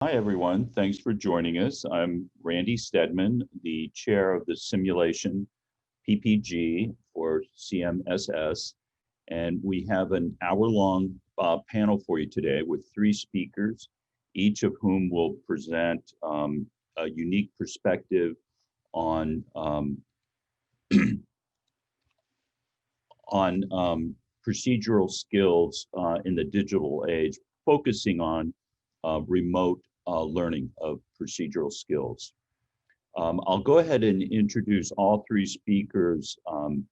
Hi, everyone. Thanks for joining us. I'm Randy Steadman, the chair of the simulation PPG or CMSS, and we have an hour-long panel for you today with three speakers, each of whom will present a unique perspective on procedural skills in the digital age, focusing on remote learning of procedural skills. I'll go ahead and introduce all three speakers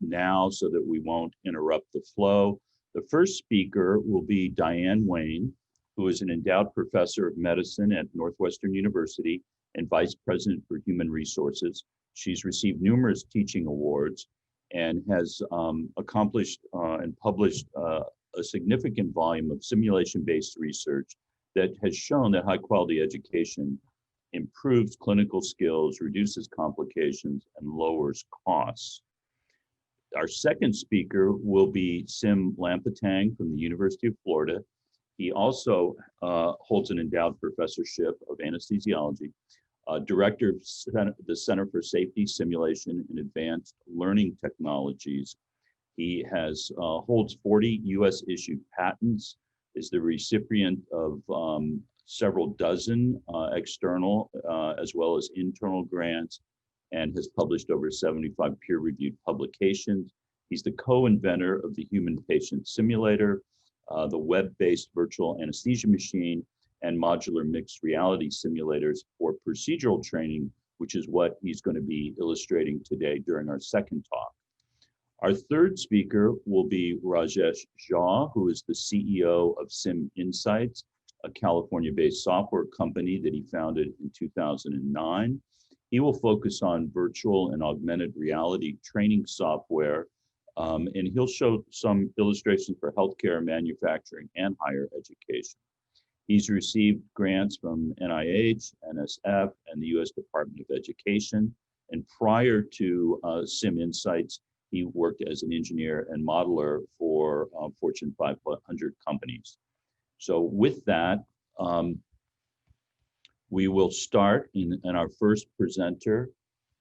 now so that we won't interrupt the flow. The first speaker will be Diane Wayne, who is an endowed professor of medicine at Northwestern University and vice president for human resources. She's received numerous teaching awards and has accomplished and published a significant volume of simulation-based research that has shown that high quality education improves clinical skills, reduces complications, and lowers costs. Our second speaker will be Samsun Lampotang from the University of Florida. He also holds an endowed professorship of anesthesiology, director of the Center for Safety, Simulation, and Advanced Learning Technologies. He holds 40 US issued patents, is the recipient of several dozen external as well as internal grants, and has published over 75 peer-reviewed publications. He's the co-inventor of the Human Patient Simulator, the web-based virtual anesthesia machine, and modular mixed reality simulators for procedural training, which is what he's going to be illustrating today during our second talk. Our third speaker will be Rajesh Jha, who is the CEO of Sim Insights, a California-based software company that he founded in 2009. He will focus on virtual and augmented reality training software, and he'll show some illustrations for healthcare, manufacturing, and higher education. He's received grants from NIH, NSF, and the US Department of Education. And prior to Sim Insights, he worked as an engineer and modeler for Fortune 500 companies. So with that, we will start, and our first presenter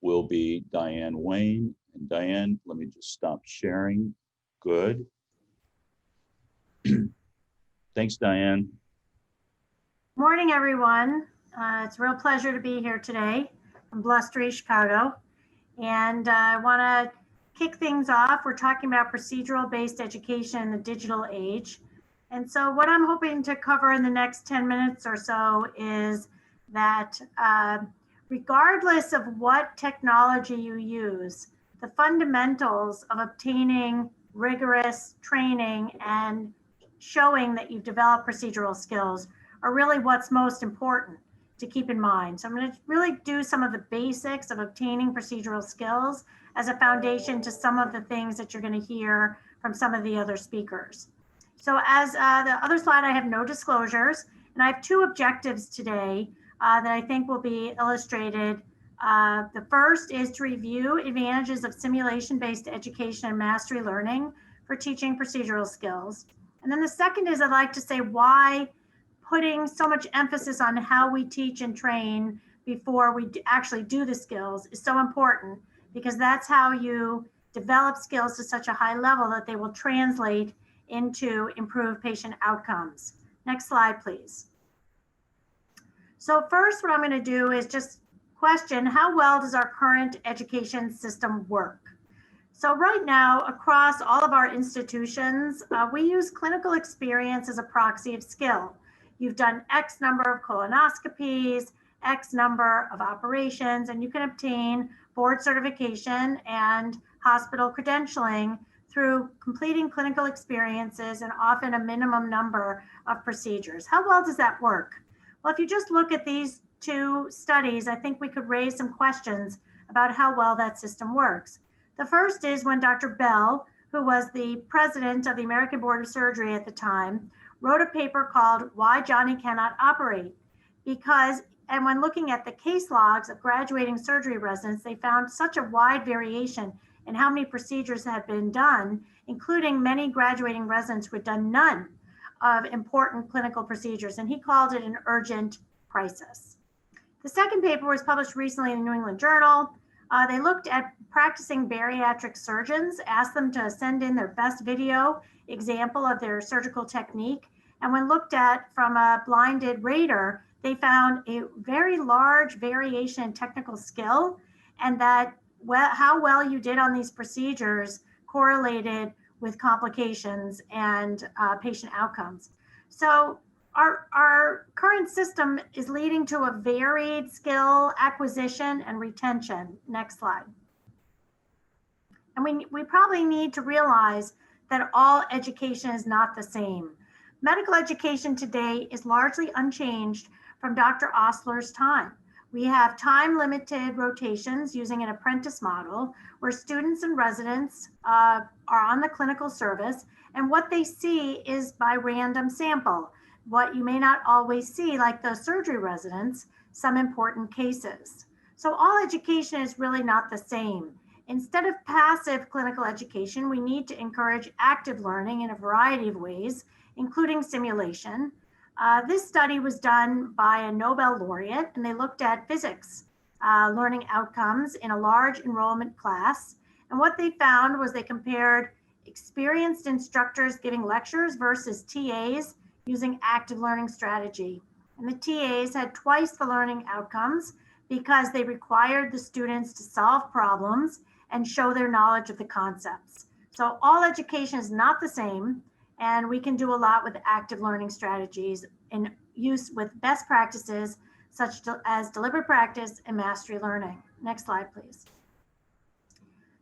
will be Diane Wayne. And Diane, let me just stop sharing. Good. Thanks, Diane. Morning, everyone. It's a real pleasure to be here today from blustery Chicago. And I want to kick things off. We're talking about procedural-based education in the digital age. And so what I'm hoping to cover in the next 10 minutes or so is that regardless of what technology you use, the fundamentals of obtaining rigorous training and showing that you've developed procedural skills are really what's most important to keep in mind. So I'm going to really do some of the basics of obtaining procedural skills as a foundation to some of the things that you're going to hear from some of the other speakers. So as the other slide, I have no disclosures, and I have two objectives today that I think will be illustrated. The first is to review advantages of simulation-based education and mastery learning for teaching procedural skills. And then the second is I'd like to say why putting so much emphasis on how we teach and train before we actually do the skills is so important, because that's how you develop skills to such a high level that they will translate into improved patient outcomes. Next slide, please. So first, what I'm going to do is just question, how well does our current education system work? So right now, across all of our institutions, we use clinical experience as a proxy of skill. You've done X number of colonoscopies, X number of operations, and you can obtain board certification and hospital credentialing through completing clinical experiences and often a minimum number of procedures. How well does that work? Well, if you just look at these two studies, I think we could raise some questions about how well that system works. The first is when Dr. Bell, who was the president of the American Board of Surgery at the time, wrote a paper called Why Johnny Cannot Operate. And when looking at the case logs of graduating surgery residents, they found such a wide variation in how many procedures had been done, including many graduating residents who had done none of important clinical procedures. And he called it an urgent crisis. The second paper was published recently in the New England Journal. They looked at practicing bariatric surgeons, asked them to send in their best video example of their surgical technique. And when looked at from a blinded rater, they found a very large variation in technical skill, and that how well you did on these procedures correlated with complications and patient outcomes. So our current system is leading to a varied skill acquisition and retention. Next slide. And we probably need to realize that all education is not the same. Medical education today is largely unchanged from Dr. Osler's time. We have time-limited rotations using an apprentice model where students and residents are on the clinical service, and what they see is by random sample. What you may not always see, like the surgery residents, some important cases. So all education is really not the same. Instead of passive clinical education, we need to encourage active learning in a variety of ways, including simulation. This study was done by a Nobel laureate, and they looked at physics learning outcomes in a large enrollment class. And what they found was they compared experienced instructors giving lectures versus TAs using active learning strategy. And the TAs had twice the learning outcomes because they required the students to solve problems and show their knowledge of the concepts. So all education is not the same, and we can do a lot with active learning strategies in use with best practices such as deliberate practice and mastery learning. Next slide, please.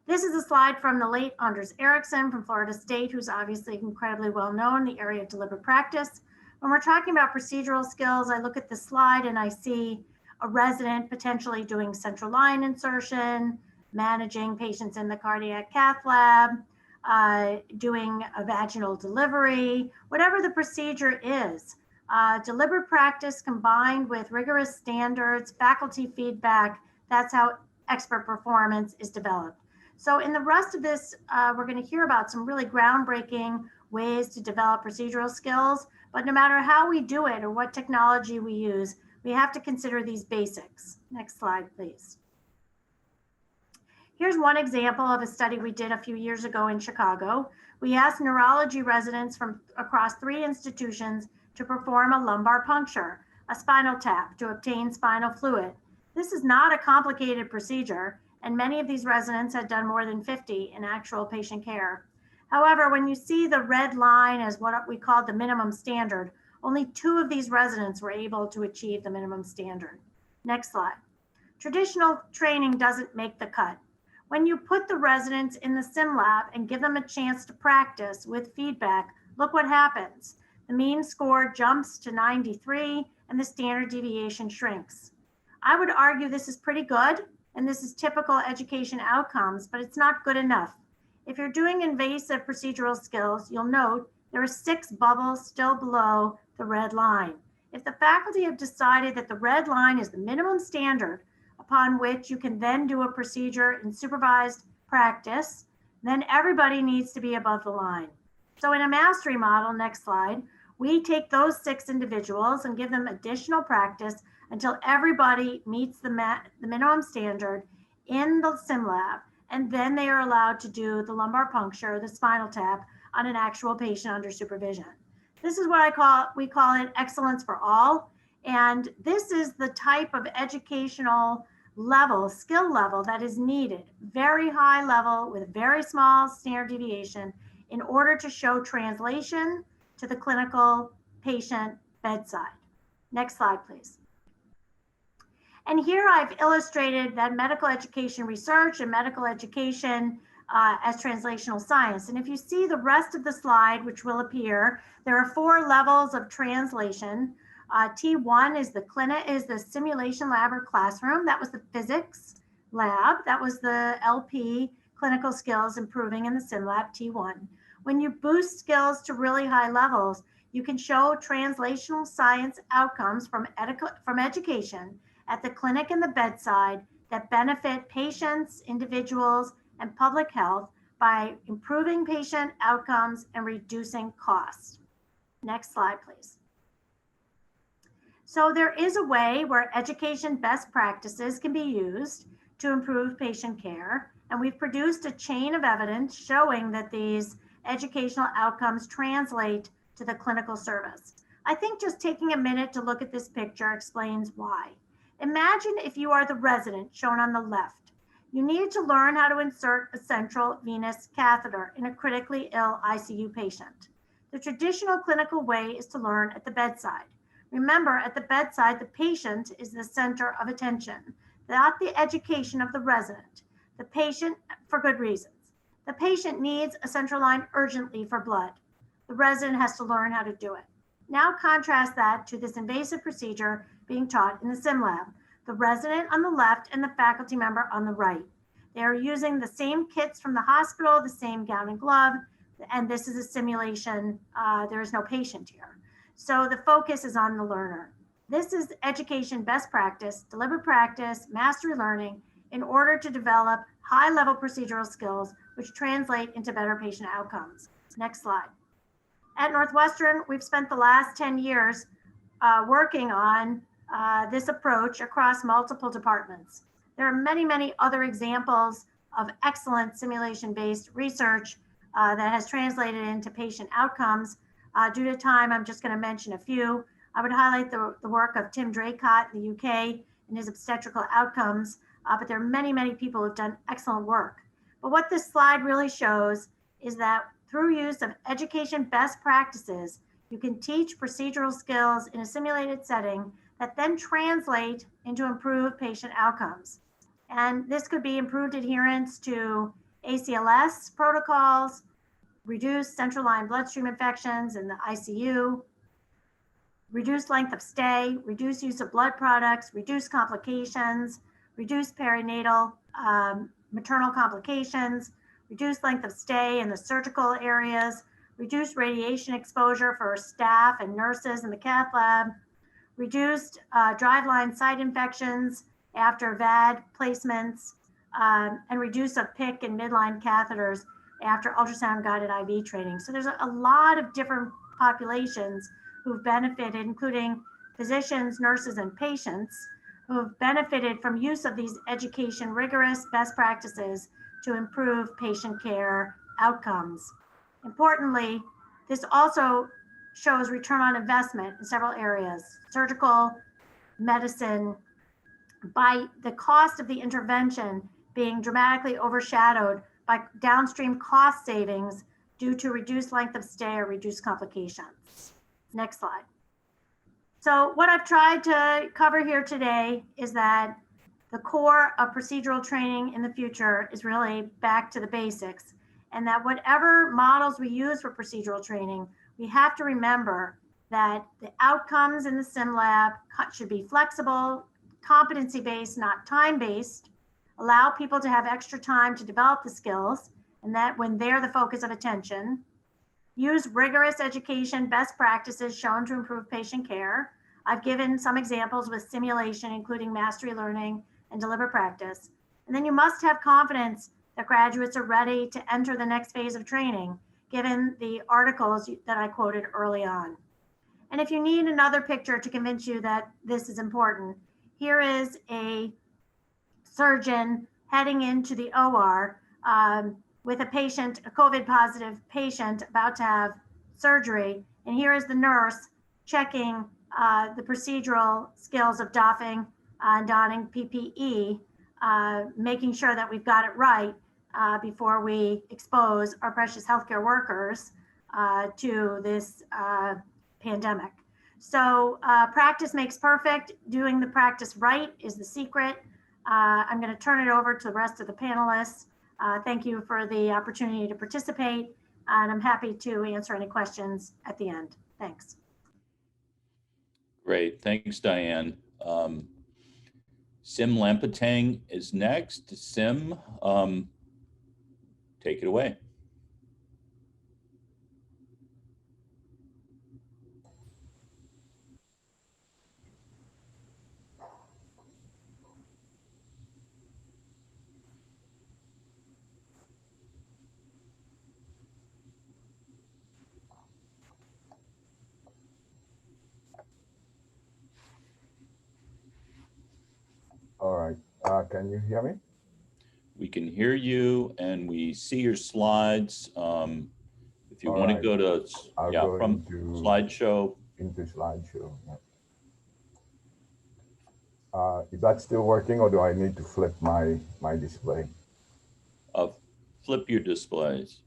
This is a slide from the late Anders Ericsson from Florida State, who's obviously incredibly well known in the area of deliberate practice. When we're talking about procedural skills, I look at the slide and I see a resident potentially doing central line insertion, managing patients in the cardiac cath lab, doing a vaginal delivery, whatever the procedure is. Deliberate practice combined with rigorous standards, faculty feedback, that's how expert performance is developed. So in the rest of this, we're going to hear about some really groundbreaking ways to develop procedural skills, but no matter how we do it or what technology we use, we have to consider these basics. Next slide, please. Here's one example of a study we did a few years ago in Chicago. We asked neurology residents from across 3 institutions to perform a lumbar puncture, a spinal tap to obtain spinal fluid. This is not a complicated procedure, and many of these residents had done more than 50 in actual patient care. However, when you see the red line as what we call the minimum standard, only 2 of these residents were able to achieve the minimum standard. Next slide. Traditional training doesn't make the cut. When you put the residents in the sim lab and give them a chance to practice with feedback, look what happens. The mean score jumps to 93 and the standard deviation shrinks. I would argue this is pretty good, and this is typical education outcomes, but it's not good enough. If you're doing invasive procedural skills, you'll note there are 6 bubbles still below the red line. If the faculty have decided that the red line is the minimum standard upon which you can then do a procedure in supervised practice, then everybody needs to be above the line. So in a mastery model, next slide, we take those 6 individuals and give them additional practice until everybody meets the minimum standard in the sim lab, and then they are allowed to do the lumbar puncture, the spinal tap on an actual patient under supervision. This is what we call it excellence for all, and this is the type of educational level, skill level that is needed, very high level with very small standard deviation in order to show translation to the clinical patient bedside. Next slide, please. And here I've illustrated that medical education research and medical education as translational science. And if you see the rest of the slide, which will appear, there are 4 levels of translation. T1 is the simulation lab or classroom. That was the physics lab. That was the LP, clinical skills improving in the sim lab, T1. When you boost skills to really high levels, you can show translational science outcomes from education at the clinic and the bedside that benefit patients, individuals, and public health by improving patient outcomes and reducing costs. Next slide, please. So there is a way where education best practices can be used to improve patient care. And we've produced a chain of evidence showing that these educational outcomes translate to the clinical service. I think just taking a minute to look at this picture explains why. Imagine if you are the resident shown on the left. You need to learn how to insert a central venous catheter in a critically ill ICU patient. The traditional clinical way is to learn at the bedside. Remember, at the bedside, the patient is the center of attention, not the education of the resident. The patient, for good reasons. The patient needs a central line urgently for blood. The resident has to learn how to do it. Now contrast that to this invasive procedure being taught in the sim lab. The resident on the left and the faculty member on the right. They are using the same kits from the hospital, the same gown and glove, and this is a simulation. There is no patient here. So the focus is on the learner. This is education best practice, deliberate practice, mastery learning in order to develop high-level procedural skills which translate into better patient outcomes. Next slide. At Northwestern, we've spent the last 10 years working on this approach across multiple departments. There are many, many other examples of excellent simulation-based research that has translated into patient outcomes. Due to time, I'm just going to mention a few. I would highlight the work of Tim Draycott in the UK and his obstetrical outcomes, but there are many, many people who have done excellent work. But what this slide really shows is that through use of education best practices, you can teach procedural skills in a simulated setting that then translate into improved patient outcomes. And this could be improved adherence to ACLS protocols, reduced central line bloodstream infections in the ICU, reduced length of stay, reduced use of blood products, reduced complications, reduced perinatal maternal complications, reduced length of stay in the surgical areas, reduced radiation exposure for staff and nurses in the cath lab, reduced driveline site infections after VAD placements, and reduce of PIC and midline catheters after ultrasound guided IV training. So there's a lot of different populations who've benefited, including physicians, nurses, and patients who have benefited from use of these education rigorous best practices to improve patient care outcomes. Importantly, this also shows return on investment in several areas, surgical, medicine, by the cost of the intervention being dramatically overshadowed by downstream cost savings due to reduced length of stay or reduced complications. Next slide. So what I've tried to cover here today is that the core of procedural training in the future is really back to the basics, and that whatever models we use for procedural training, we have to remember that the outcomes in the sim lab should be flexible, competency-based, not time-based, allow people to have extra time to develop the skills, and that when they're the focus of attention, use rigorous education best practices shown to improve patient care. I've given some examples with simulation, including mastery learning and deliberate practice. And then you must have confidence that graduates are ready to enter the next phase of training, given the articles that I quoted early on. And if you need another picture to convince you that this is important, here is a surgeon heading into the OR with a patient, a COVID positive patient about to have surgery. And here is the nurse checking the procedural skills of doffing and donning PPE, making sure that we've got it right before we expose our precious healthcare workers to this pandemic. So practice makes perfect. Doing the practice right is the secret. I'm going to turn it over to the rest of the panelists. Thank you for the opportunity to participate, and I'm happy to answer any questions at the end. Thanks. Great, thanks, Diane. Sim Lampotang is next. Sim, take it away. All right. Can you hear me? We can hear you and we see your slides. If you All want to right. go to, I'll yeah, go from slideshow. into slideshow. Yeah. Is that still working, or do I need to flip my display? uh, Flip your displays.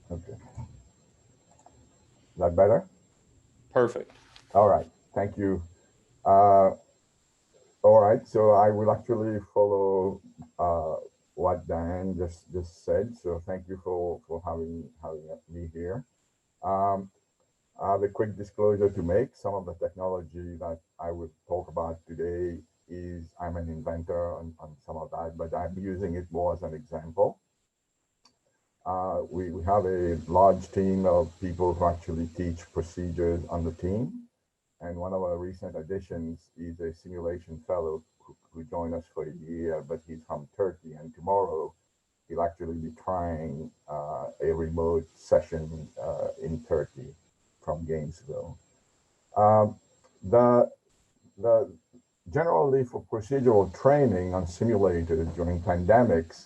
Okay. Is that better? Perfect. All right. Thank you. Uh, all right. So I will actually follow what Diane just said. So thank you for having me here. Um, I have a quick disclosure to make. Some of the technology that I will talk about today is I'm an inventor on some of that, but I'm using it more as an example. We have a large team of people who actually teach procedures on the team. And one of our recent additions is a simulation fellow who joined us for a year, but he's from Turkey. And tomorrow he'll actually be trying a remote session in Turkey from Gainesville. Um, the, the generally for procedural training on simulators during pandemics,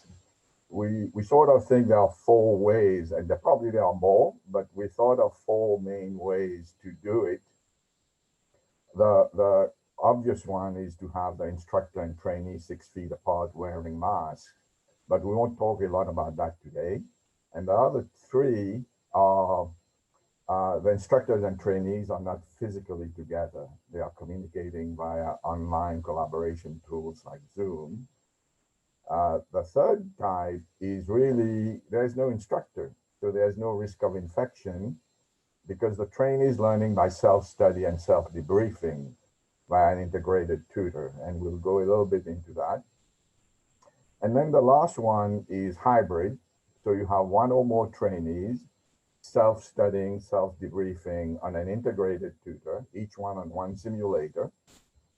we sort of think there are four ways, and there are more, but we thought of four main ways to do it. The obvious one is to have the instructor and trainee 6 feet apart wearing masks, but we won't talk a lot about that today. And the other three are the instructors and trainees are not physically together. They are communicating via online collaboration tools like Zoom. The third type is really there's no instructor, so there's no risk of infection because the trainee is learning by self-study and self-debriefing by an integrated tutor, and we'll go a little bit into that. And then the last one is hybrid. So you have one or more trainees self-studying, self-debriefing on an integrated tutor, each one on one simulator,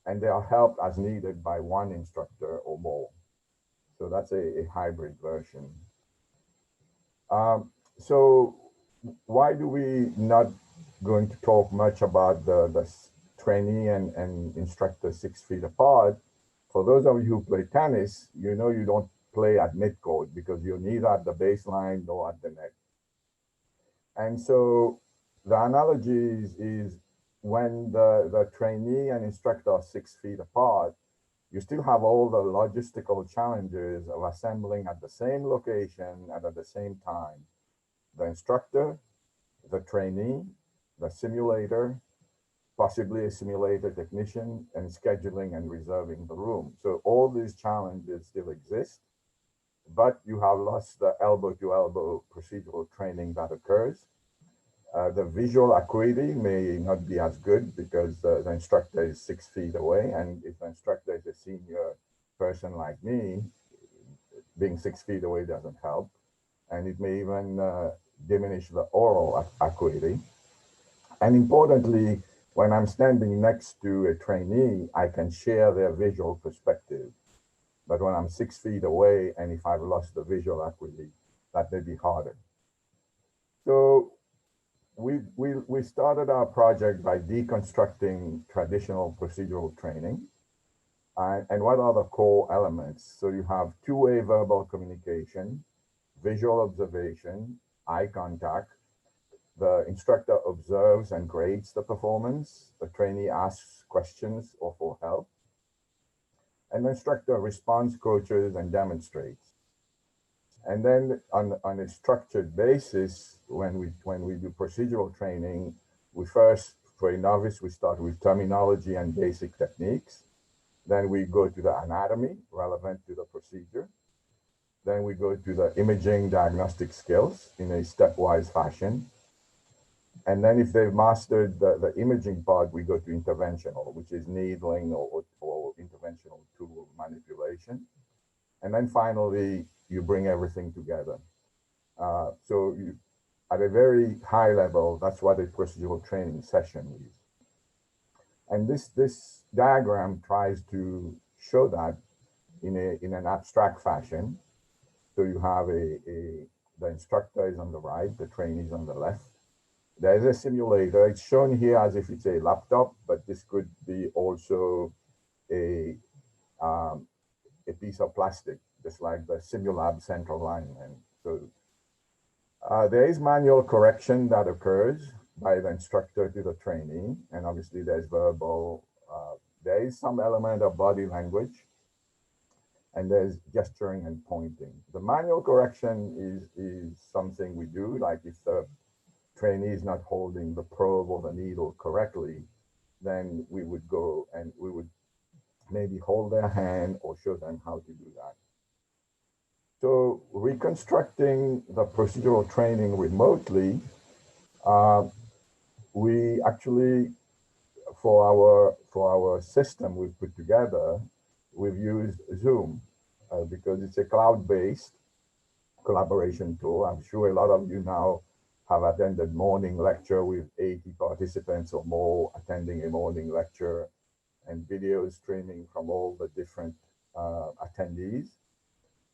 and they are helped as needed by one instructor or more. So that's a hybrid version. So why do we not going to talk much about the trainee and instructor 6 feet apart? For those of you who play tennis, you know you don't play at midcourt because you're neither at the baseline nor at the net. And so the analogy is when the trainee and instructor are 6 feet apart, you still have all the logistical challenges of assembling at the same location and at the same time. The instructor, the trainee, the simulator, possibly a simulator technician, and scheduling and reserving the room. So all these challenges still exist, but you have lost the elbow to elbow procedural training that occurs. The visual acuity may not be as good because the instructor is 6 feet away. And if the instructor is a senior person like me, being 6 feet away doesn't help. And it may even diminish the oral acuity. And importantly, when I'm standing next to a trainee, I can share their visual perspective. But when I'm 6 feet away, and if I've lost the visual acuity, that may be harder. So we started our project by deconstructing traditional procedural training. And what are the core elements? So you have two-way verbal communication, visual observation, eye contact. The instructor observes and grades the performance. The trainee asks questions or for help. And the instructor responds, coaches, and demonstrates. And then on a structured basis, when we do procedural training, we first, for a novice, we start with terminology and basic techniques. Then we go to the anatomy relevant to the procedure. Then we go to the imaging diagnostic skills in a stepwise fashion. And then if they've mastered the imaging part, we go to interventional, which is needling or interventional tool manipulation. And then finally, you bring everything together. So at a very high level, that's what a procedural training session is. And this diagram tries to show that in an abstract fashion. So you have the instructor is on the right, the trainee is on the left. There's a simulator. It's shown here as if it's a laptop, but this could be also a piece of plastic, just like the Simulab central alignment. So there is manual correction that occurs by the instructor to the trainee, and obviously there's verbal, there is some element of body language, and there's gesturing and pointing. The manual correction is something we do, like if the trainee is not holding the probe or the needle correctly, then we would go and we would maybe hold their hand or show them how to do that. So reconstructing the procedural training remotely, we actually, for our system we've put together, we've used Zoom because it's a cloud-based collaboration tool. I'm sure a lot of you now have attended morning lecture with 80 participants or more attending a morning lecture, and videos streaming from all the different attendees.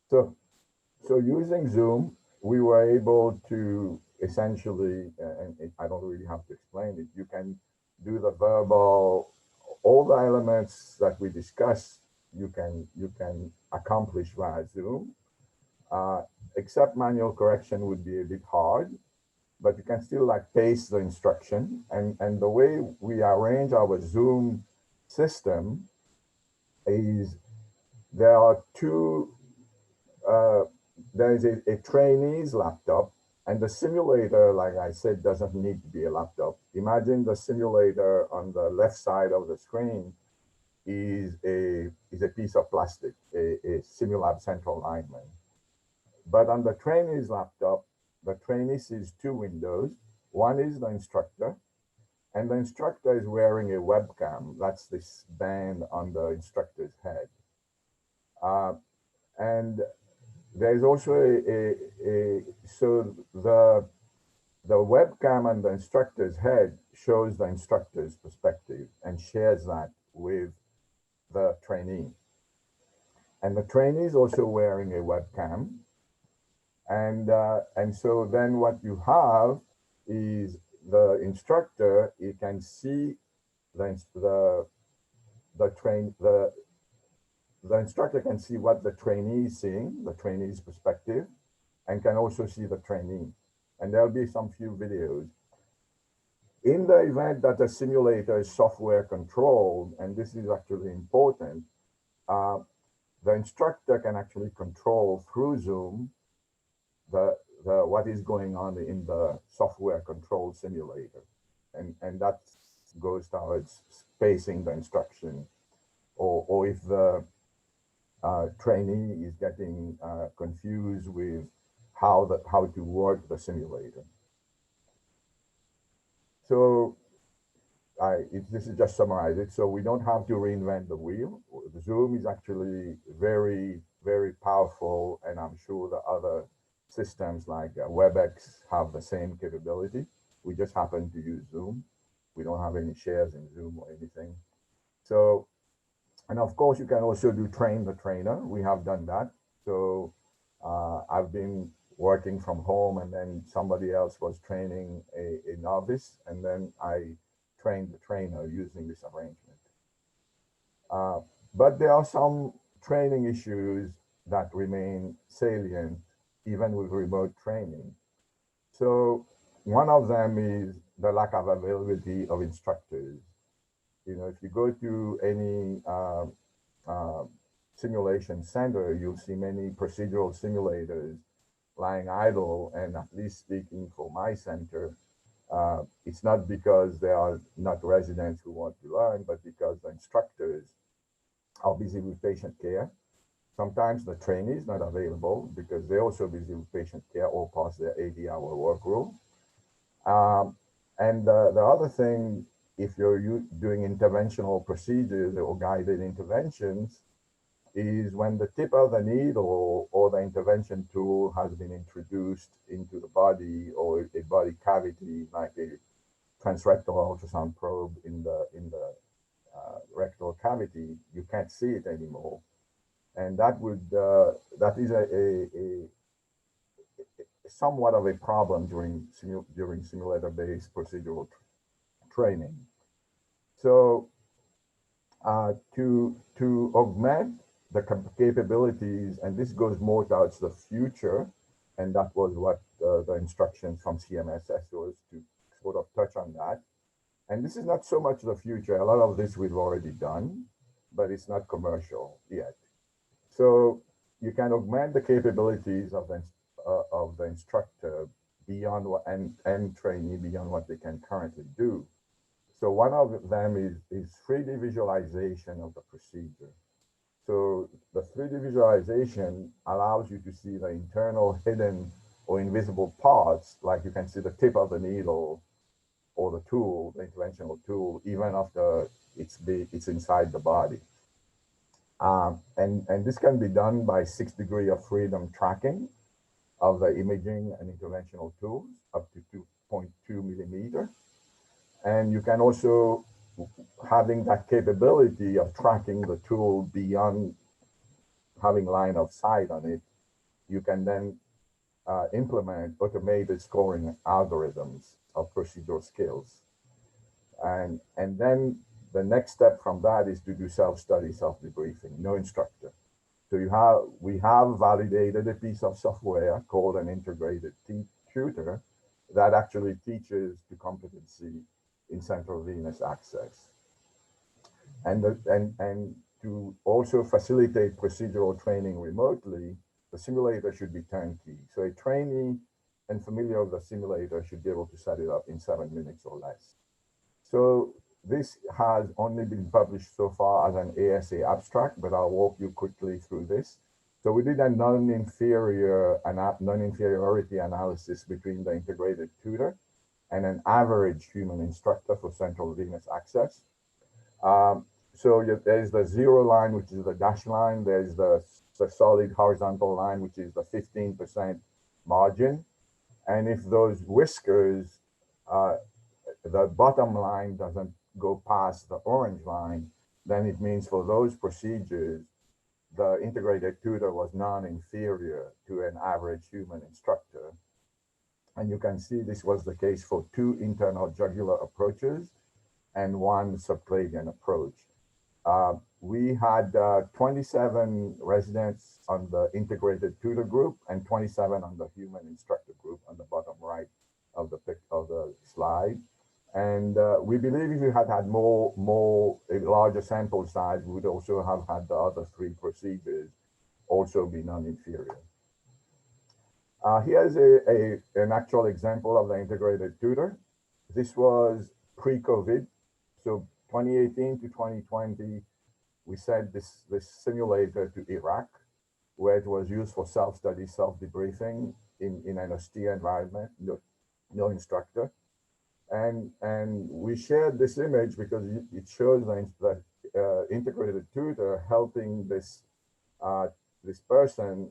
So using Zoom, we were able to essentially, and I don't really have to explain it, you can do the verbal, all the elements that we discussed, you can accomplish via Zoom, except manual correction would be a bit hard, but you can still like paste the instruction. And the way we arrange our Zoom system is there are two, there is a trainee's laptop, and the simulator, like I said, doesn't need to be a laptop. Imagine the simulator on the left side of the screen is a piece of plastic, a Simulab central alignment. But on the trainee's laptop, the trainee sees two windows. One is the instructor, and the instructor is wearing a webcam. That's this band on the instructor's head. And there's also so the webcam on the instructor's head shows the instructor's perspective and shares that with the trainee. And the trainee is also wearing a webcam. And so then what you have is the instructor, you can see the instructor can see what the trainee is seeing, the trainee's perspective, and can also see the trainee. And there'll be some few videos. In the event that the simulator is software controlled, and this is actually important, the instructor can actually control through Zoom what is going on in the software controlled simulator. And that goes towards spacing the instruction, or if the trainee is getting confused with how to work the simulator. So this is just summarize it. So we don't have to reinvent the wheel. Zoom is actually very, very powerful, and I'm sure the other systems like WebEx have the same capability. We just happen to use Zoom. We don't have any shares in Zoom or anything. So, and of course, you can also do train the trainer. We have done that. So I've been working from home, and then somebody else was training a novice, and then I trained the trainer using this arrangement. But there are some training issues that remain salient even with remote training. So one of them is the lack of availability of instructors. You know, if you go to any simulation center, you'll see many procedural simulators lying idle. And at least speaking for my center, it's not because there are not residents who want to learn, but because the instructors are busy with patient care. Sometimes the trainee is not available because they're also busy with patient care or past their 80-hour work rule. And the other thing, if you're doing interventional procedures or guided interventions, is when the tip of the needle or the intervention tool has been introduced into the body or a body cavity, like a transrectal ultrasound probe in the rectal cavity, you can't see it anymore. And that would that is a somewhat of a problem during simulator-based procedural training. So to augment capabilities, and this goes more towards the future, and that was what the instructions from CMSS was, to sort of touch on that. And this is not so much the future. A lot of this we've already done, but it's not commercial yet. So you can augment the capabilities of the instructor beyond what, and trainee beyond what they can currently do. So one of them is 3D visualization of the procedure. So the 3D visualization allows you to see the internal hidden or invisible parts, like you can see the tip of the needle or the tool, the interventional tool, even after it's inside the body. And this can be done by 6 degrees of freedom tracking of the imaging and interventional tools up to 2.2 millimeter. And you can also, having that capability of tracking the tool beyond having line of sight on it, you can then implement automated scoring algorithms of procedural skills. And then the next step from that is to do self-study, self-debriefing, no instructor. So we have validated a piece of software called an integrated tutor that actually teaches the competency in central venous access. And to also facilitate procedural training remotely, the simulator should be turnkey. So a trainee and familiar with the simulator should be able to set it up in 7 minutes or less. So this has only been published so far as an ASA abstract, but I'll walk you quickly through this. So we did a non-inferiority analysis between the integrated tutor and an average human instructor for central venous access. So there's the 0 line, which is the dashed line. There's the solid horizontal line, which is the 15% margin. And if those whiskers, the bottom line doesn't go past the orange line, then it means for those procedures, the integrated tutor was non-inferior to an average human instructor. And you can see this was the case for 2 internal jugular approaches and 1 subclavian approach. We had 27 residents on the integrated tutor group and 27 on the human instructor group on the bottom right of the slide. And we believe if we had a larger sample size, we would also have had the other 3 procedures also be non-inferior. Here's an actual example of the integrated tutor. This was pre-COVID. So 2018 to 2020, we sent this simulator to Iraq, where it was used for self-study, self-debriefing in an austere environment, no instructor. And we shared this image because it shows the integrated tutor helping this person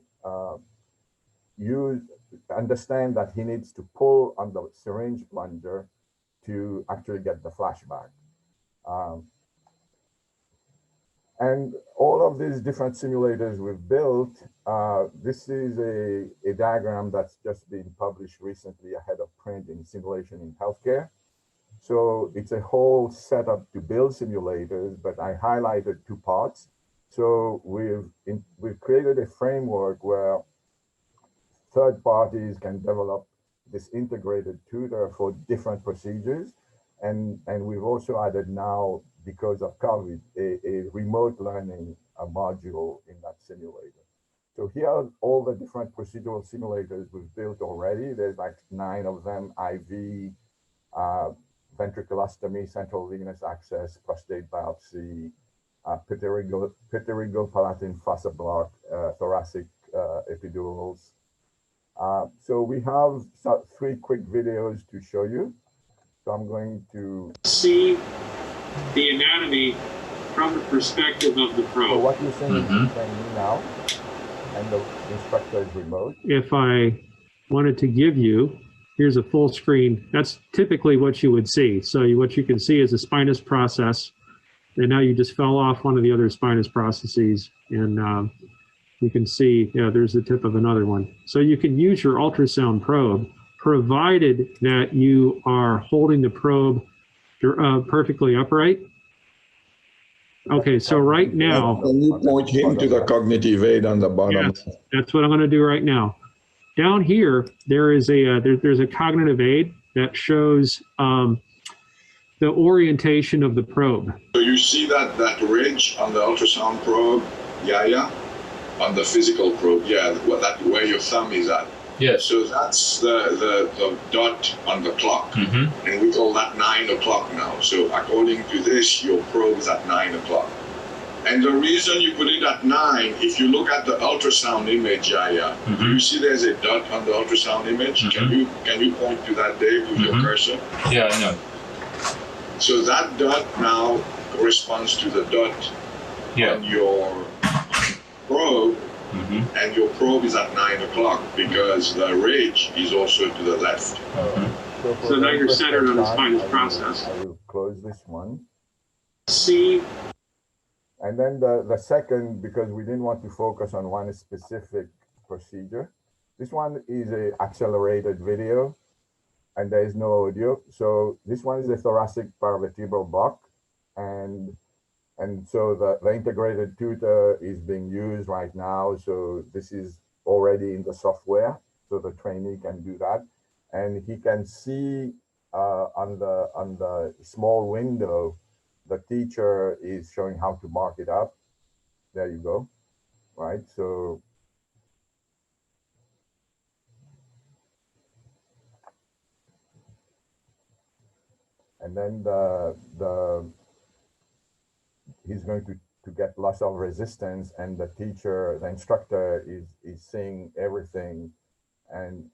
understand that he needs to pull on the syringe plunger to actually get the flashback. And all of these different simulators we've built, this is a diagram that's just been published recently ahead of print in Simulation in Healthcare. So it's a whole setup to build simulators, but I highlighted 2 parts. So we've created a framework where third parties can develop this integrated tutor for different procedures. And we've also added now, because of COVID, a remote learning module in that simulator. So here are all the different procedural simulators we've built already. There's like 9 of them: IV, ventriculostomy, central venous access, prostate biopsy, pterygopalatine fossa block, thoracic epidurals. So we have 3 quick videos to show you. So I'm going to see the anatomy from the perspective of the pro. So what you're seeing is the trainee now, and the instructor is remote. If I wanted to give you, here's a full screen. That's typically what you would see. So what you can see is a spinous process, and now you just fell off one of the other spinous processes, and you can see, yeah, there's the tip of another one. So you can use your ultrasound probe, provided that you are holding the probe perfectly upright. Okay, so right now, Can you point him to the cognitive aid on the bottom? yes, that's what I'm going to do right now. Down here, there is there's a cognitive aid that shows the orientation of the probe. So you see that ridge on the ultrasound probe, yeah, on the physical probe, yeah, where your thumb is at. Yes. So that's the dot on the clock, and we call that 9 o'clock now. So according to this, your probe is at 9 o'clock. And the reason you put it at 9, if you look at the ultrasound image, Jaya, do you see there's a dot on the ultrasound image? Can you point to that, Dave, with your cursor? Yeah, I know. So that dot now corresponds to the dot on your probe, and your probe is at 9 o'clock because the ridge is also to the left. So now you're centered on the spinous process. I will close this one. See. And then the second, because we didn't want to focus on one specific procedure, this one is a accelerated video and there is no audio. So this one is a thoracic paravertebral block. And so the integrated tutor is being used right now. So this is already in the software. So the trainee can do that. And he can see on the small window, the teacher is showing how to mark it up. There you go, right? So and then he's going to get loss of resistance, and the teacher, the instructor is seeing everything, and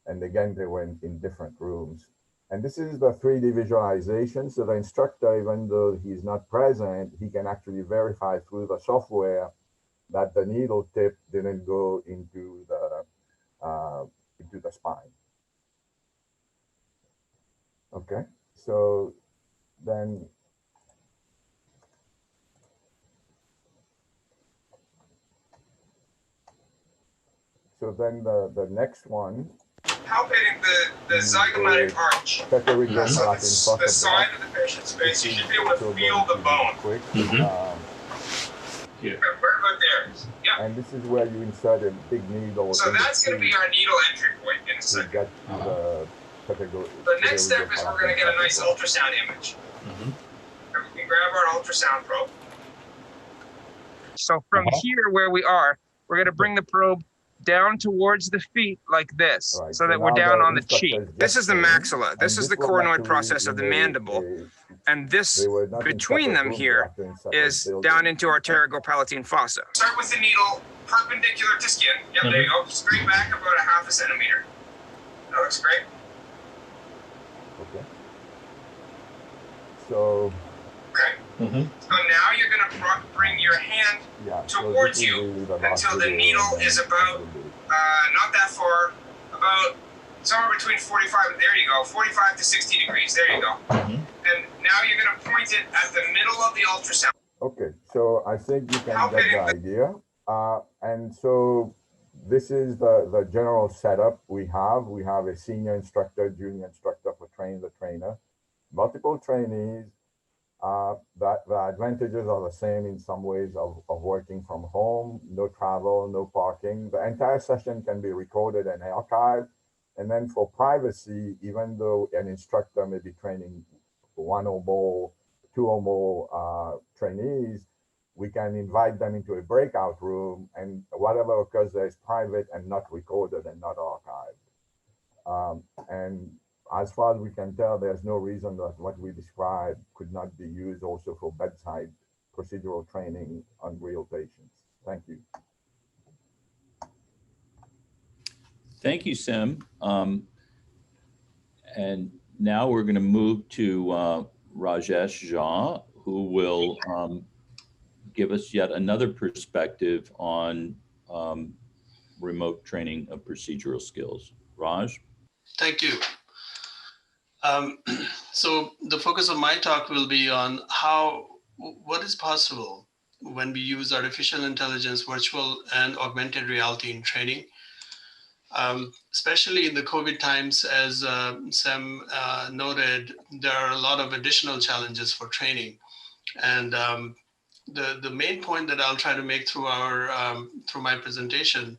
again they were in different rooms. And this is the 3D visualization. So the instructor, even though he's not present, he can actually verify through the software that the needle tip didn't go into the spine. Okay, so then the next one. Palpating the zygomatic arch, so the side of the patient's face, you should be able to feel the bone. Quick. Right about there. Yeah. And this is where you insert a big needle. So that's going to be our needle entry point in a second. The next step is we're going to get a nice ultrasound image. And we can grab our ultrasound probe. So from here where we are, we're going to bring the probe down towards the feet like this, right, so that we're down on the cheek. This is the maxilla. This is the coronoid process of the mandible. And this, between them here, is down into our pterygopalatine fossa. Start with the needle perpendicular to skin. Yep, there you go. Straight back about a ½ centimeter. That looks great. Okay. So. Okay. So now you're going to bring your hand towards you until the needle is about, not that far, about somewhere between 45 to 60 degrees. There you go. And now you're going to point it at the middle of the ultrasound. Okay, so I think you can get the idea. And so this is the general setup we have. We have a senior instructor, junior instructor for train the trainer, multiple trainees. The advantages are the same in some ways of working from home, no travel, no parking. The entire session can be recorded and archived. And then for privacy, even though an instructor may be training one or more, two or more trainees, we can invite them into a breakout room, and whatever occurs there is private and not recorded and not archived. And as far as we can tell, there's no reason that what we described could not be used also for bedside procedural training on real patients. Thank you. Thank you, Sim. And now we're going to move to Rajesh Jha, who will give us yet another perspective on remote training of procedural skills. Raj? Thank you. So the focus of my talk will be on what is possible when we use artificial intelligence, virtual and augmented reality in training. Especially in the COVID times, as Sam noted, there are a lot of additional challenges for training. And the main point that I'll try to make through through my presentation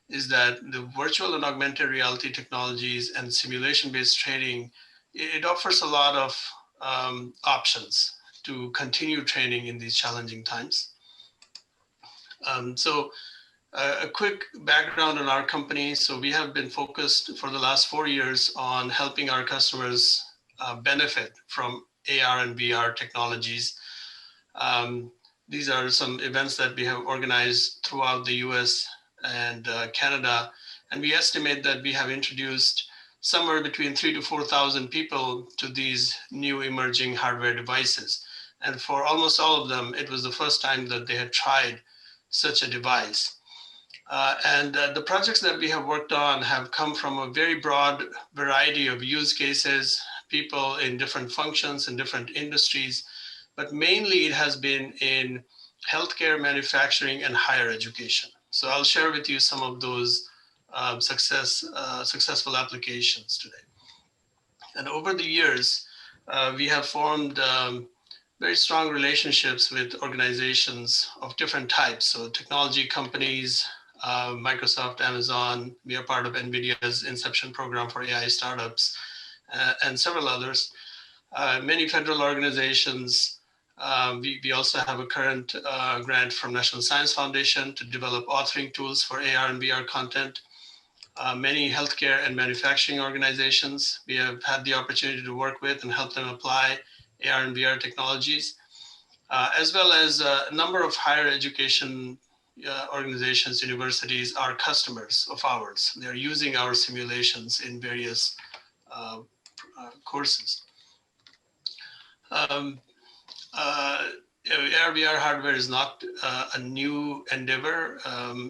is that the virtual and augmented reality technologies and simulation-based training, it offers a lot of options to continue training in these challenging times. So a quick background on our company. So we have been focused for the last 4 years on helping our customers benefit from AR and VR technologies. These are some events that we have organized throughout the US and Canada. And we estimate that we have introduced somewhere between 3,000 to 4,000 people to these new emerging hardware devices. And for almost all of them, it was the first time that they had tried such a device. The projects that we have worked on have come from a very broad variety of use cases, people in different functions and different industries, but mainly it has been in healthcare, manufacturing, and higher education. So I'll share with you some of those successful applications today. And over the years, we have formed very strong relationships with organizations of different types. So technology companies, Microsoft, Amazon, we are part of NVIDIA's Inception program for AI startups, and several others. Many federal organizations. We also have a current grant from National Science Foundation to develop authoring tools for AR and VR content. Many healthcare and manufacturing organizations we have had the opportunity to work with and help them apply AR and VR technologies, as well as a number of higher education organizations, universities are customers of ours. They're using our simulations in various courses. AR/VR hardware is not a new endeavor.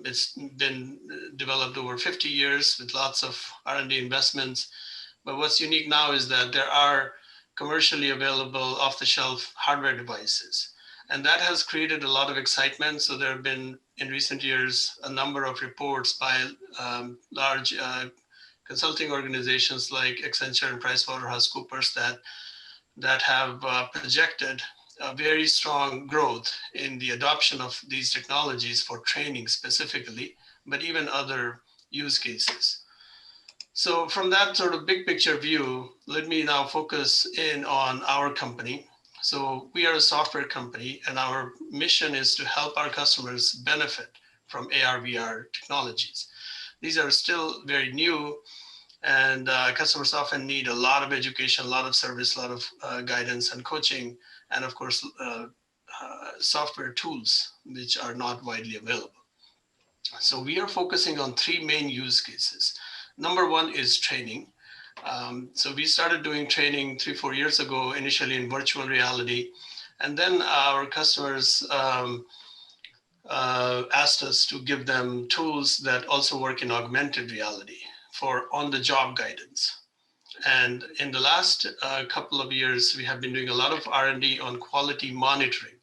It's been developed over 50 years with lots of R&D investments. But what's unique now is that there are commercially available off-the-shelf hardware devices. And that has created a lot of excitement. So there have been, in recent years, a number of reports by large consulting organizations like Accenture and PricewaterhouseCoopers that have projected a very strong growth in the adoption of these technologies for training specifically, but even other use cases. So from that sort of big picture view, let me now focus in on our company. So we are a software company, and our mission is to help our customers benefit from AR/VR technologies. These are still very new, and customers often need a lot of education, a lot of service, a lot of guidance and coaching, and of course, software tools, which are not widely available. So we are focusing on 3 main use cases. Number 1 is training. So we started doing training 3-4 years ago, initially in virtual reality. And then our customers asked us to give them tools that also work in augmented reality for on-the-job guidance. And in the last couple of years, we have been doing a lot of R&D on quality monitoring.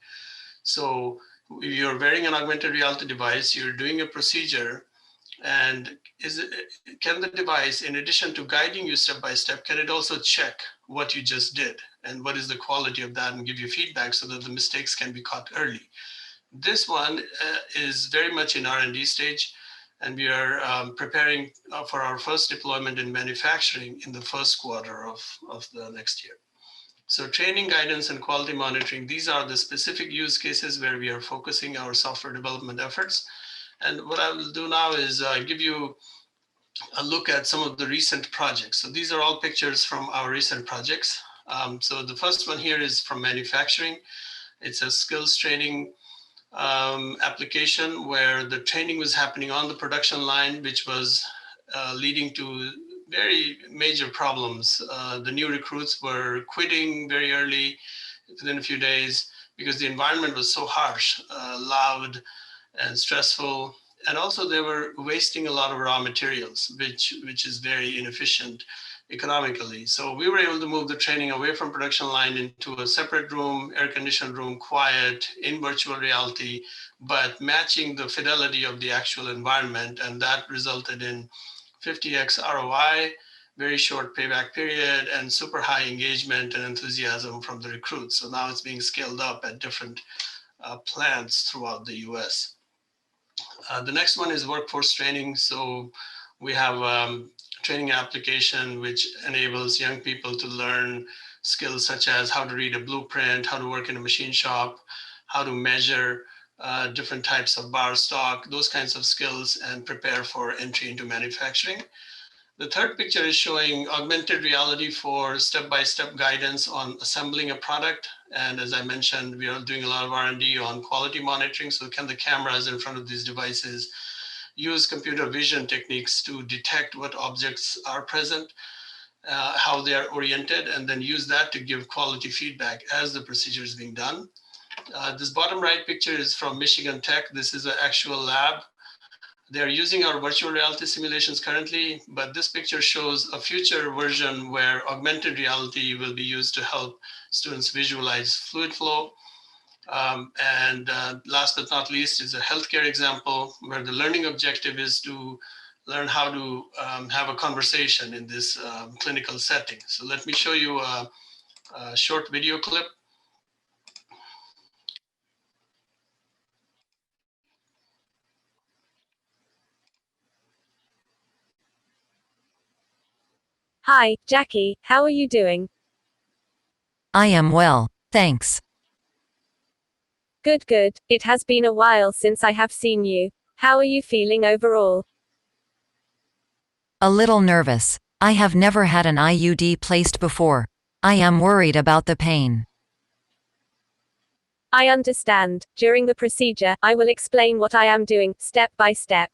So you're wearing an augmented reality device, you're doing a procedure, and can the device, in addition to guiding you step by step, can it also check what you just did and what is the quality of that and give you feedback so that the mistakes can be caught early? This one is very much in R&D stage, and we are preparing for our first deployment in manufacturing in the first quarter of the next year. So training, guidance, and quality monitoring, these are the specific use cases where we are focusing our software development efforts. And what I will do now is give you a look at some of the recent projects. So these are all pictures from our recent projects. So the first one here is from manufacturing. It's a skills training application where the training was happening on the production line, which was leading to very major problems. The new recruits were quitting very early, within a few days, because the environment was so harsh, loud, and stressful. And also they were wasting a lot of raw materials, which is very inefficient economically. So we were able to move the training away from production line into a separate room, air-conditioned room, quiet, in virtual reality, but matching the fidelity of the actual environment. And that resulted in 50x ROI very short payback period, and super high engagement and enthusiasm from the recruits. So now it's being scaled up at different plants throughout the US. The next one is workforce training. So we have training application which enables young people to learn skills such as how to read a blueprint, how to work in a machine shop, how to measure different types of bar stock, those kinds of skills, and prepare for entry into manufacturing. The third picture is showing augmented reality for step-by-step guidance on assembling a product. And as I mentioned, we are doing a lot of R&D on quality monitoring. So can the cameras in front of these devices use computer vision techniques to detect what objects are present, how they are oriented, and then use that to give quality feedback as the procedure is being done. This bottom right picture is from Michigan Tech. This is an actual lab. They're using our virtual reality simulations currently, but this picture shows a future version where augmented reality will be used to help students visualize fluid flow. Last but not least is a healthcare example where the learning objective is to learn how to have a conversation in this clinical setting. So let me show you a short video clip. Hi, Jackie, how are you doing? I am well, thanks. Good, good. It has been a while since I have seen you. How are you feeling overall? A little nervous. I have never had an IUD placed before. I am worried about the pain. I understand. During the procedure, I will explain what I am doing, step by step.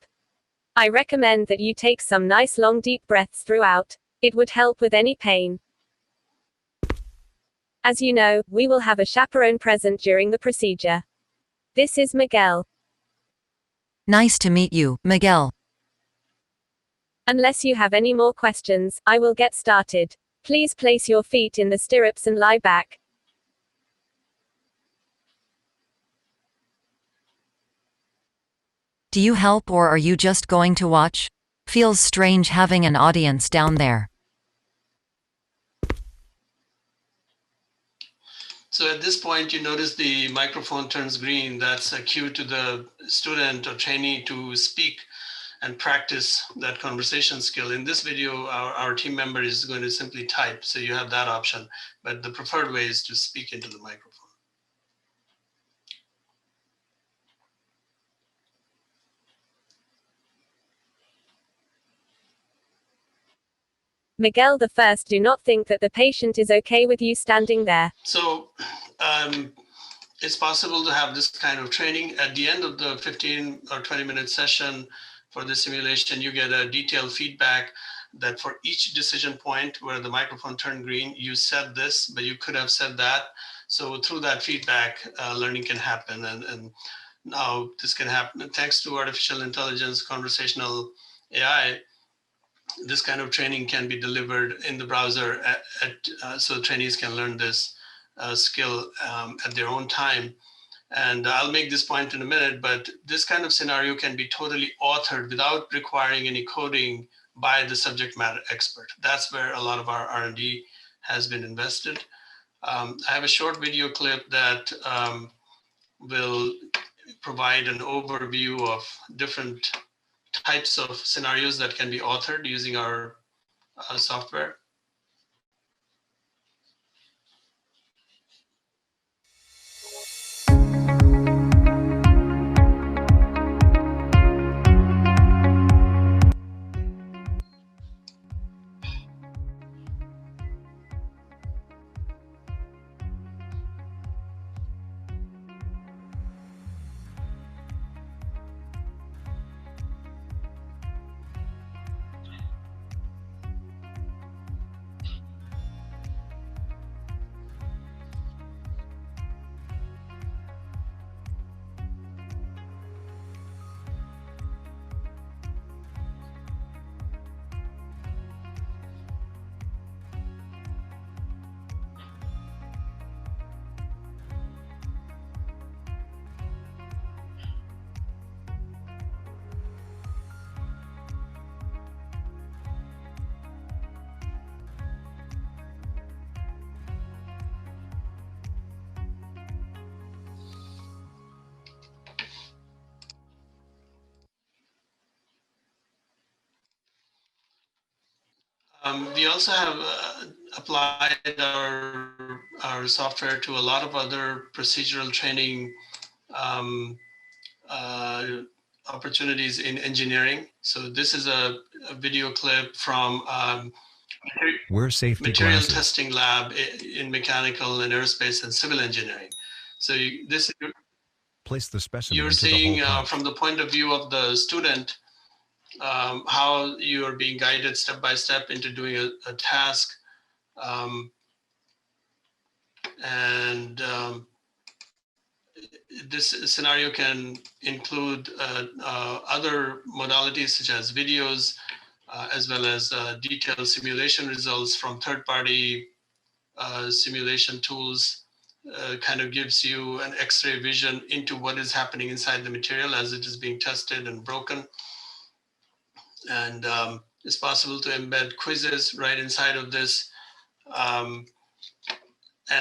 I recommend that you take some nice long deep breaths throughout. It would help with any pain. As you know, we will have a chaperone present during the procedure. This is Miguel. Nice to meet you, Miguel. Unless you have any more questions, I will get started. Please place your feet in the stirrups and lie back. Do you help or are you just going to watch? Feels strange having an audience down there. So at this point, you notice the microphone turns green. That's a cue to the student or trainee to speak and practice that conversation skill. In this video, our team member is going to simply type, so you have that option. But the preferred way is to speak into the microphone. Miguel the first, do not think that the patient is okay with you standing there. So it's possible to have this kind of training. At the end of the 15 or 20-minute session for the simulation, you get a detailed feedback that for each decision point where the microphone turned green, you said this, but you could have said that. So through that feedback, learning can happen. And now this can happen thanks to artificial intelligence, conversational AI. This kind of training can be delivered in the browser so trainees can learn this skill at their own time. And I'll make this point in a minute, but this kind of scenario can be totally authored without requiring any coding by the subject matter expert. That's where a lot of our R&D has been invested. I have a short video clip that will provide an overview of different types of scenarios that can be authored using our software. We also have applied our software to a lot of other procedural training opportunities in engineering. So this is a video clip from Wear safety material glasses. testing lab in mechanical and aerospace and civil engineering. So Place the specimen you're into seeing the hole punch. from the point of view of the student, how you are being guided step by step into doing a task. This scenario can include other modalities such as videos, as well as detailed simulation results from third-party simulation tools. Kind of gives you an X-ray vision into what is happening inside the material as it is being tested and broken. And it's possible to embed quizzes right inside of this. And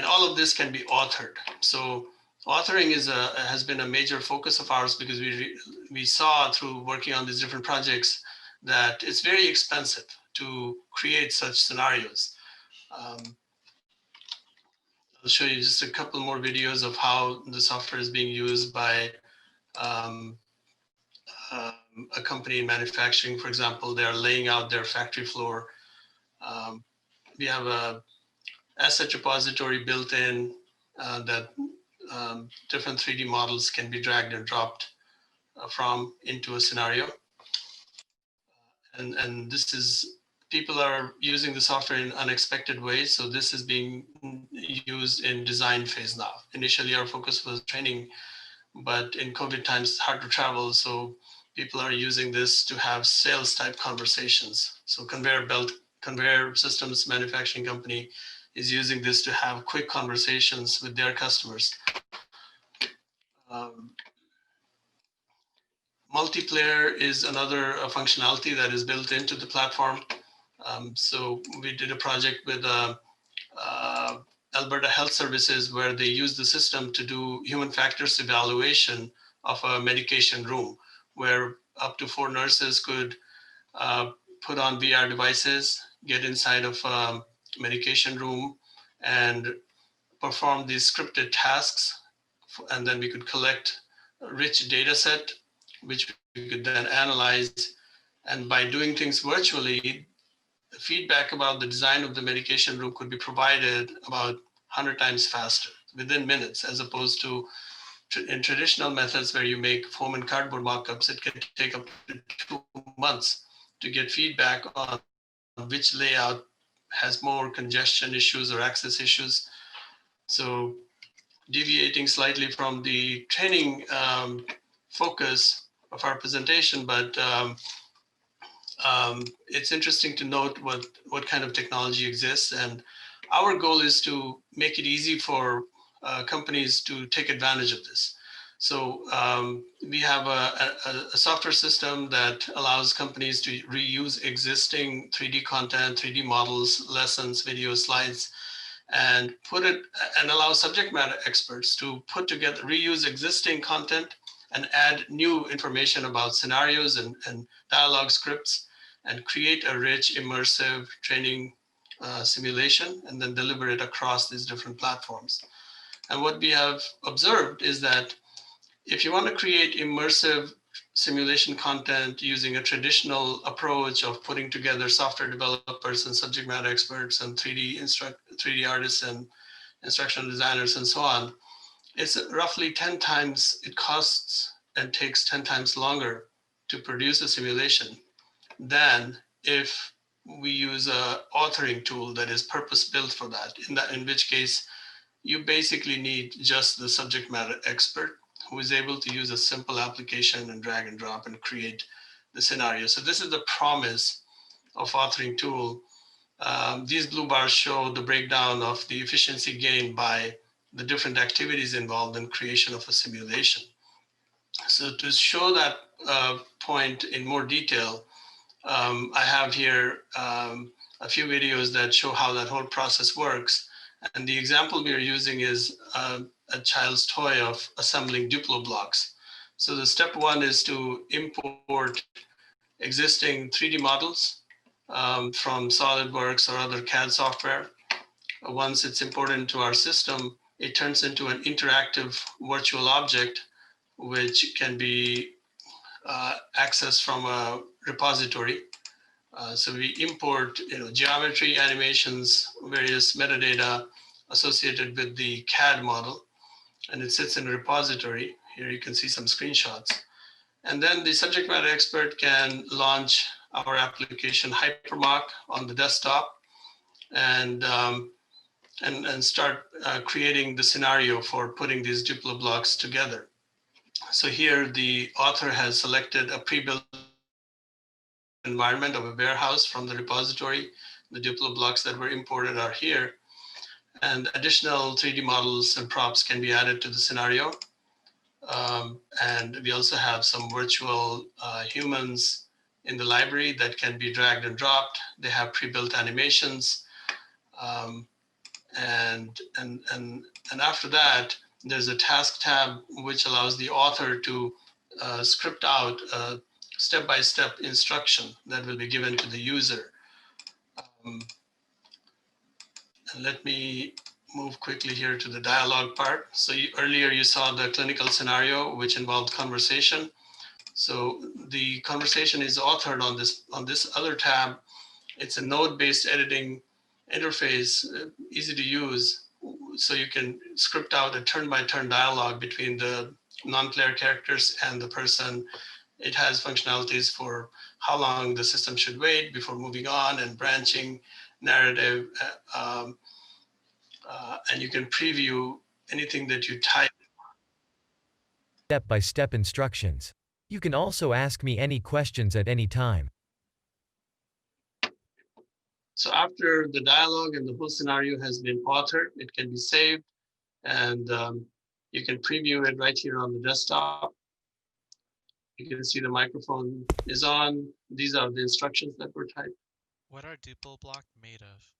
all of this can be authored. So authoring has been a major focus of ours because we saw through working on these different projects that it's very expensive to create such scenarios. I'll show you just a couple more videos of how the software is being used by a company in manufacturing. For example, they are laying out their factory floor. We have a asset repository built in that different 3D models can be dragged and dropped from into a scenario. And this is, people are using the software in unexpected ways. So this is being used in design phase now. Initially, our focus was training, but in COVID times, it's hard to travel. So people are using this to have sales type conversations. So conveyor systems manufacturing company is using this to have quick conversations with their customers. Multiplayer is another functionality that is built into the platform. So we did a project with Alberta Health Services where they use the system to do human factors evaluation of a medication room, where up to 4 nurses could put on VR devices, get inside of a medication room and perform these scripted tasks. And then we could collect a rich data set, which we could then analyze. And by doing things virtually, the feedback about the design of the medication room could be provided about 100 times faster, within minutes, as opposed to in traditional methods where you make foam and cardboard mock-ups. It can take up to 2 months to get feedback on which layout has more congestion issues or access issues. So deviating slightly from the training focus of our presentation, but it's interesting to note what kind of technology exists. And our goal is to make it easy for companies to take advantage of this. So we have a software system that allows companies to reuse existing 3D content, 3D models, lessons, videos, slides, and allow subject matter experts to put together, reuse existing content and add new information about scenarios and dialogue scripts and create a rich, immersive training simulation and then deliver it across these different platforms. And what we have observed is that if you want to create immersive simulation content using a traditional approach of putting together software developers and subject matter experts and 3D artists and instructional designers and so on, it's roughly 10 times, it costs and takes 10 times longer to produce a simulation than if we use a authoring tool that is purpose-built for that, in which case you basically need just the subject matter expert who is able to use a simple application and drag and drop and create the scenario. So this is the promise of authoring tool. These blue bars show the breakdown of the efficiency gained by the different activities involved in creation of a simulation. So to show that point in more detail, I have here a few videos that show how that whole process works. And the example we are using is a child's toy of assembling Duplo blocks. So the step one is to import existing 3D models from SolidWorks or other CAD software. Once it's imported into our system, it turns into an interactive virtual object, which can be accessed from a repository. So we import, geometry, animations, various metadata associated with the CAD model, and it sits in a repository. Here you can see some screenshots. And then the subject matter expert can launch our application Hypermock on the desktop and start creating the scenario for putting these Duplo blocks together. So here the author has selected a pre-built environment of a warehouse from the repository. The Duplo blocks that were imported are here, and additional 3D models and props can be added to the scenario. And we also have some virtual humans in the library that can be dragged and dropped. They have pre-built animations. And after that, there's a task tab which allows the author to script out a step-by-step instruction that will be given to the user. And let me move quickly here to the dialogue part. So earlier you saw the clinical scenario, which involved conversation. So the conversation is authored on this other tab. It's a node-based editing interface, easy to use. So you can script out a turn-by-turn dialogue between the non-player characters and the person. It has functionalities for how long the system should wait before moving on, and branching, narrative, and you can preview anything that you type. Step-by-step instructions. You can also ask me any questions at any time. So after the dialogue and the whole scenario has been authored, it can be saved, and you can preview it right here on the desktop. You can see the microphone is on. These are the instructions that were typed. What are Duplo block made of?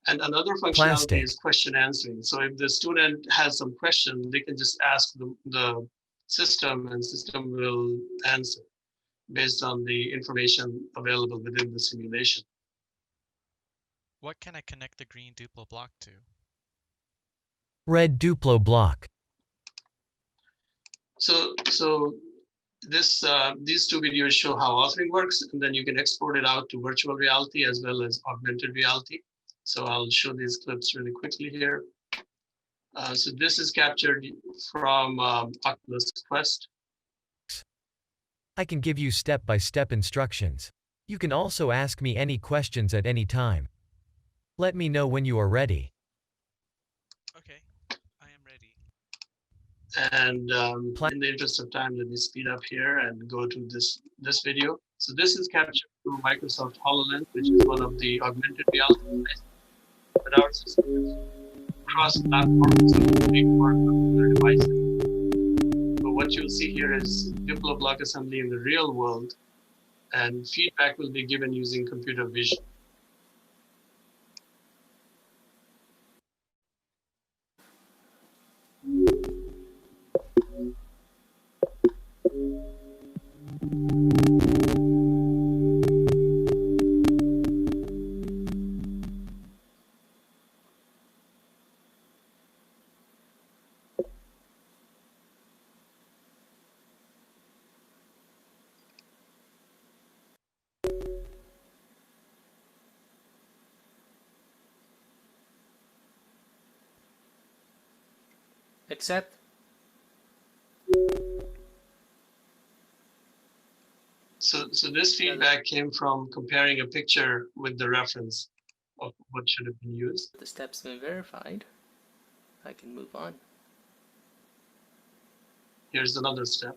And another functionality is question answering. So if the student has some question, they can just ask the system, and system will answer based on the information available within the simulation. What can I connect the green Duplo block to? Red Duplo block. So these two videos show how authoring works, and then you can export it out to virtual reality as well as augmented reality. So I'll show these clips really quickly here. So this is captured from Oculus Quest. I can give you step-by-step instructions. You can also ask me any questions at any time. Let me know when you are ready. Okay, I am ready. And in the interest of time, let me speed up here and go to this video. So this is captured through Microsoft HoloLens, which is one of the augmented reality devices. But our system is cross-platform, so we work on other devices. But what you'll see here is Duplo block assembly in the real world, and feedback will be given using computer vision. Accept. So this feedback came from comparing a picture with the reference of what should have been used. The step's been verified. I can move on. Here's another step.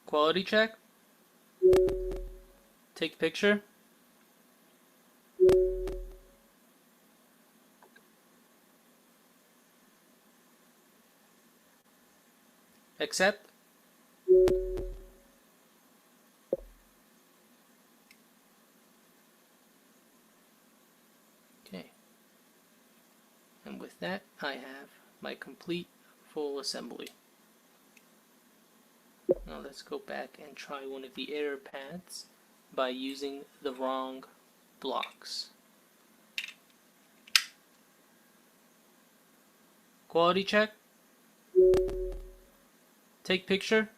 Quality check. Take picture. Accept. Okay. And with that, I have my complete full assembly. Now let's go back and try one of the error paths by using the wrong blocks. Quality check. Take picture.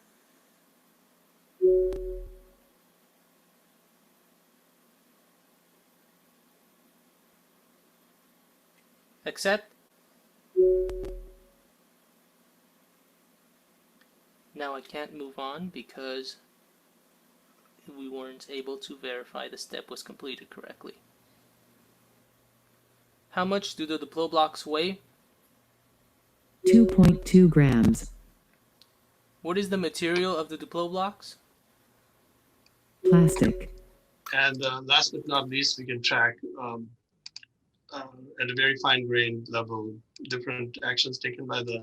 Accept. Now I can't move on because we weren't able to verify the step was completed correctly. How much do the Diplo blocks weigh? 2.2 grams. What is the material of the Diplo blocks? Plastic. And last but not least, we can track at a very fine grained level different actions taken by the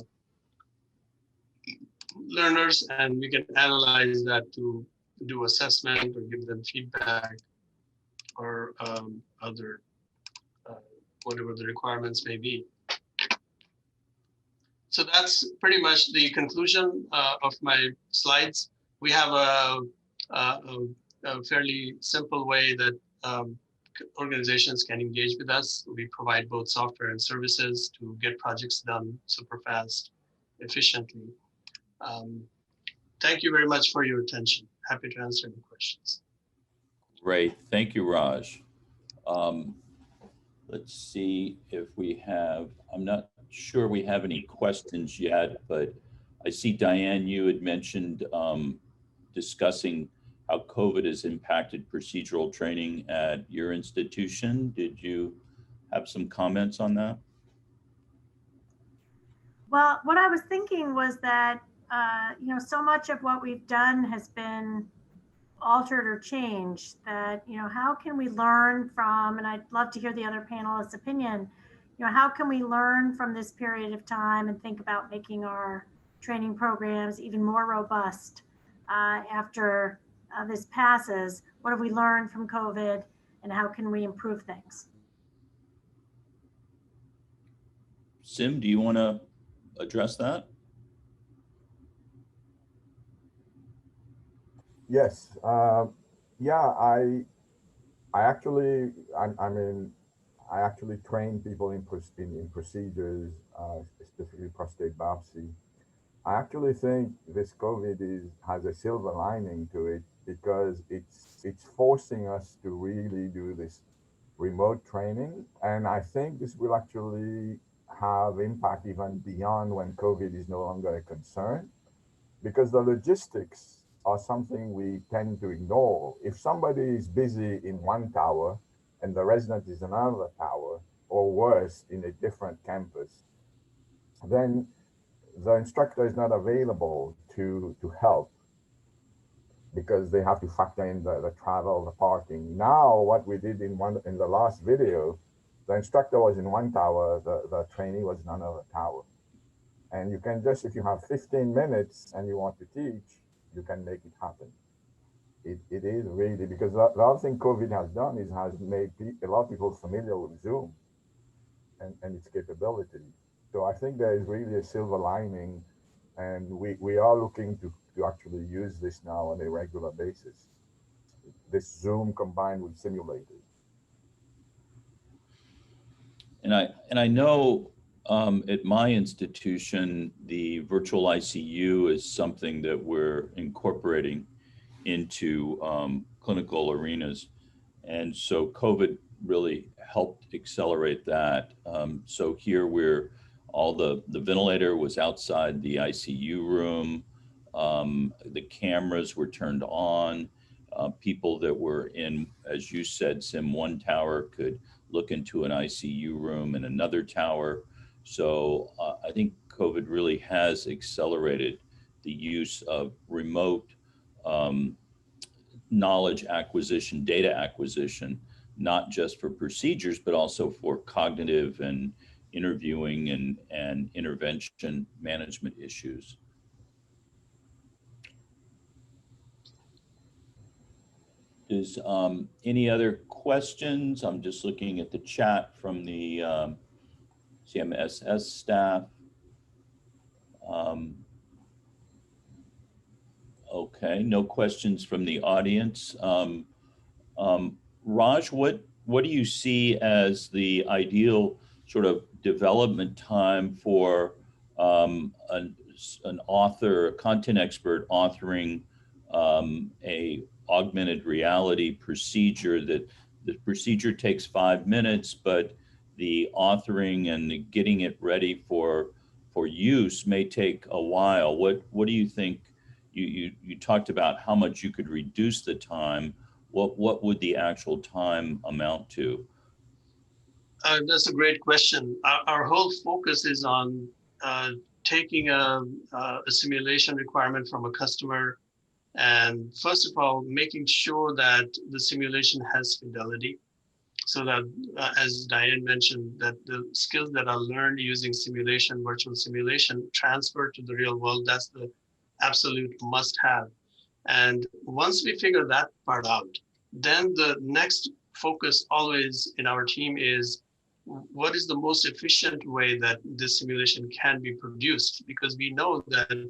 learners, and we can analyze that to do assessment or give them feedback or other whatever the requirements may be. So that's pretty much the conclusion of my slides. We have a fairly simple way that organizations can engage with us. We provide both software and services to get projects done super fast, efficiently. Thank you very much for your attention. Happy to answer any questions. Great, thank you, Raj. Let's see if we have, I'm not sure we have any questions yet, but I see Diane, you had mentioned discussing how COVID has impacted procedural training at your institution. Did you have some comments on that? Well, what I was thinking was that, so much of what we've done has been altered or changed, that, how can we learn from, and I'd love to hear the other panelists' opinion, how can we learn from this period of time and think about making our training programs even more robust after this passes? What have we learned from COVID and how can we improve things? Sim, do you want to address that? Yes. Yeah, I actually train people in procedures, specifically prostate biopsy. I actually think this COVID has a silver lining to it because it's forcing us to really do this remote training, and I think this will actually have impact even beyond when COVID is no longer a concern, because the logistics are something we tend to ignore. If somebody is busy in one tower and the resident is in another tower, or worse, in a different campus, then the instructor is not available to help because they have to factor in the travel, the parking. Now, what we did in the last video, the instructor was in one tower, the trainee was in another tower. And you can just, if you have 15 minutes and you want to teach, you can make it happen. It is really, because the other thing COVID has done is has made a lot of people familiar with Zoom and its capability. So I think there is really a silver lining, and we are looking to actually use this now on a regular basis. This Zoom combined with simulators. And I know at my institution, the virtual ICU is something that we're incorporating into clinical arenas. And so COVID really helped accelerate that. So here all the ventilator was outside the ICU room. The cameras were turned on. People that were in, as you said, Sim, one tower could look into an ICU room in another tower. So I think COVID really has accelerated the use of remote knowledge acquisition, data acquisition, not just for procedures, but also for cognitive and interviewing and intervention management issues. Is any other questions? I'm just looking at the chat from the CMSS staff. Okay, no questions from the audience. Raj, what do you see as the ideal sort of development time for an author, a content expert authoring a augmented reality procedure? That the procedure takes 5 minutes, but the authoring and the getting it ready for use may take a while. What do you think? You talked about how much you could reduce the time. What would the actual time amount to? That's a great question. Our whole focus is on taking a simulation requirement from a customer, and first of all, making sure that the simulation has fidelity, so that, as Diane mentioned, that the skills that are learned using simulation, virtual simulation, transfer to the real world. That's the absolute must-have. And once we figure that part out, then the next focus always in our team is what is the most efficient way that this simulation can be produced? Because we know that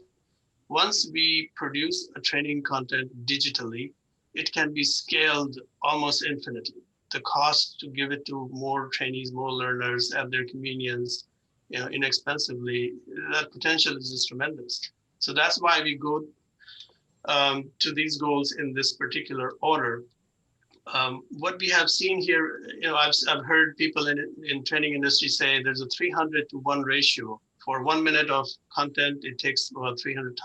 once we produce a training content digitally, it can be scaled almost infinitely. The cost to give it to more trainees, more learners at their convenience, inexpensively, that potential is just tremendous. So that's why we go to these goals in this particular order. What we have seen here, I've heard people in training industry say there's a 300 to 1 ratio. For 1 minute of content, it takes about 300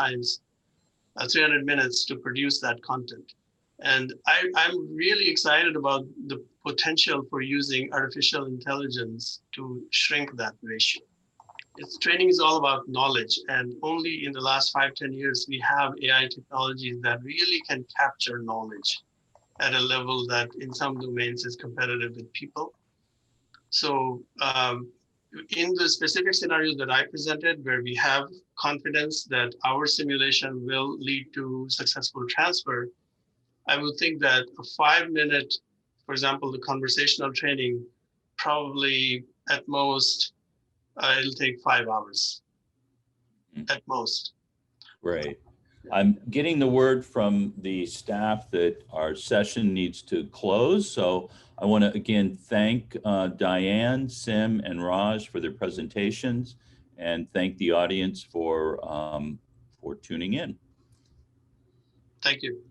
minutes to produce that content. And I'm really excited about the potential for using artificial intelligence to shrink that ratio. Training is all about knowledge, and only in the last 5-10 years, we have AI technologies that really can capture knowledge at a level that in some domains is competitive with people. So in the specific scenarios that I presented, where we have confidence that our simulation will lead to successful transfer, I would think that a 5-minute, for example, the conversational training, probably at most, it'll take 5 hours at most. Great. I'm getting the word from the staff that our session needs to close. So I want to again thank Diane, Sim, and Raj for their presentations, and thank the audience for tuning in. Thank you.